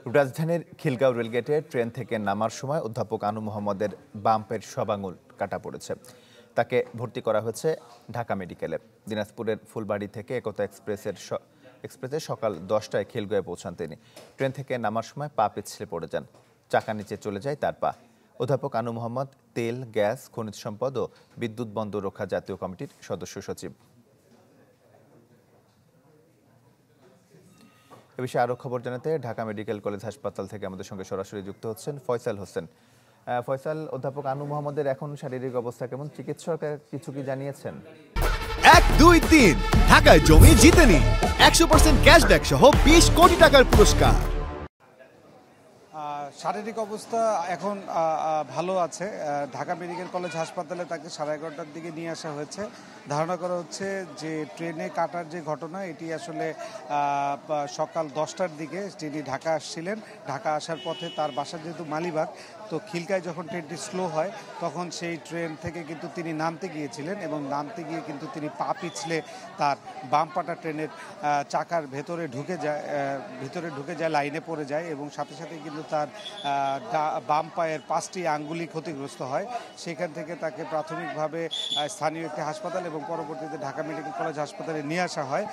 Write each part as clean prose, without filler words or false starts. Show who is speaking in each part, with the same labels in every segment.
Speaker 1: রাজধানীর খিলগাঁও রেলগেটে ট্রেন থেকে নামার সময় অধ্যাপক আনু মোহাম্মদের বাম পায়ের সব আঙুল কাটা পড়েছে। তাকে ভর্তি করা হয়েছে ঢাকা মেডিকেলে। দিনাজপুরের ফুলবাড়ি থেকে একতা এক্সপ্রেসে সকাল 10টায় খিলগাঁওয়ে পৌঁছান তিনি। ট্রেন থেকে নামার সময় পা পিছলে পড়ে যান। চাকা নিচে চলে যায় তার পা। অধ্যাপক আনু মোহাম্মদ তেল, গ্যাস, খনিজ সম্পদ ও বিদ্যুৎ বন্দর রক্ষা জাতীয় কমিটির সদস্য সচিব। এ বিষয়ে আরও খবর জানাতে ঢাকা মেডিকেল কলেজ হাসপাতাল থেকে আমাদের সঙ্গে সরাসরি যুক্ত হচ্ছেন ফয়সাল হোসেন। ফয়সাল, অধ্যাপক আনু মোহাম্মদের এখন শারীরিক অবস্থা কেমন? চিকিৎসক কিছু কি জানিয়েছেন?
Speaker 2: 1, 2, 3 ঢাকায় জমি জিতে নিন 100% ক্যাশব্যাক সহ 20 কোটি টাকার পুরস্কার।
Speaker 3: শারীরিক অবস্থা এখন ভালো আছে। ঢাকা মেডিকেল কলেজ হাসপাতালে তাকে 11:30টার দিকে নিয়ে আসা হয়েছে। ধারণা করা হচ্ছে যে ট্রেনে কাটার যে ঘটনা, এটি আসলে সকাল 10টার দিকে তিনি ঢাকা আসছিলেন। ঢাকা আসার পথে তার বাসা যেহেতু মালিবাগ, তো খিলগাঁয় যখন ট্রেনটি স্লো হয় তখন সেই ট্রেন থেকে কিন্তু তিনি নামতে গিয়েছিলেন এবং নামতে গিয়ে কিন্তু তিনি পা পিছলে তার বাম পাটা ট্রেনের চাকার ভেতরে ঢুকে যায়, লাইনে পড়ে যায় এবং সাথে সাথে কিন্তু তার বাম পায়ের 5টি আঙ্গুলি ক্ষতিগ্রস্ত হয়। সেখান থেকে তাকে প্রাথমিকভাবে স্থানীয় একটি হাসপাতাল এবং পরবর্তীতে ঢাকা মেডিকেল কলেজ হাসপাতালে নিয়ে আসা হয়।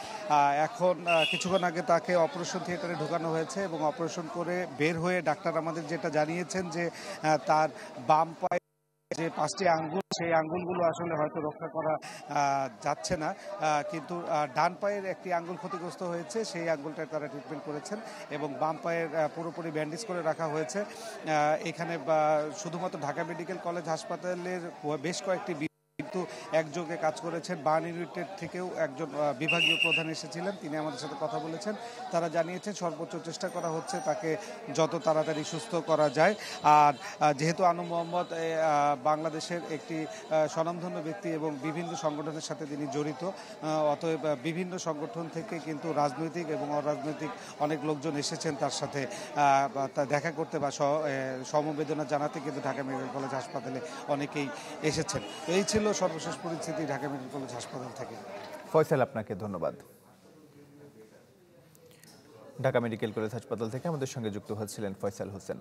Speaker 3: এখন কিছুক্ষণ আগে তাকে অপারেশন থিয়েটারে ঢোকানো হয়েছে এবং অপারেশন করে বের হয়ে ডাক্তার আমাদের যেটা জানিয়েছেন যে তার বাম পায়ে যে 5টি আঙ্গুল, সেই আঙ্গুলগুলো আসলে হয়তো রক্ষা করা যাচ্ছে না, কিন্তু ডান পায়ের একটি আঙ্গুল ক্ষতিগ্রস্ত হয়েছে, সেই আঙ্গুলটায় তারা ট্রিটমেন্ট করেছেন এবং বাম পায়ের পুরোপুরি ব্যান্ডেজ করে রাখা হয়েছে। এখানে শুধুমাত্র ঢাকা মেডিকেল কলেজ হাসপাতালের বেশ কয়েকটি কিন্তু একযোগে কাজ করেছেন। বার্ন ইউনিটের থেকেও একজন বিভাগীয় প্রধান এসেছিলেন, তিনি আমাদের সাথে কথা বলেছেন। তারা জানিয়েছেন সর্বোচ্চ চেষ্টা করা হচ্ছে তাকে যত তাড়াতাড়ি সুস্থ করা যায়। আর যেহেতু আনু মোহাম্মদ বাংলাদেশের একটি স্বনামধন্য ব্যক্তি এবং বিভিন্ন সংগঠনের সাথে তিনি জড়িত, অতএব বিভিন্ন সংগঠন থেকে কিন্তু রাজনৈতিক এবং অরাজনৈতিক অনেক লোকজন এসেছেন তার সাথে দেখা করতে বা সমবেদনা জানাতে, কিন্তু ঢাকা মেডিকেল কলেজ হাসপাতালে অনেকেই এসেছেন। এই ছিল সর্বশেষ পরিস্থিতি ঢাকা মেডিকেল কলেজ হাসপাতাল থেকে।
Speaker 1: ফয়সাল, আপনাকে ধন্যবাদ। ঢাকা মেডিকেল কলেজ হাসপাতাল থেকে আমাদের সঙ্গে যুক্ত হচ্ছিলেন ফয়সাল হোসেন।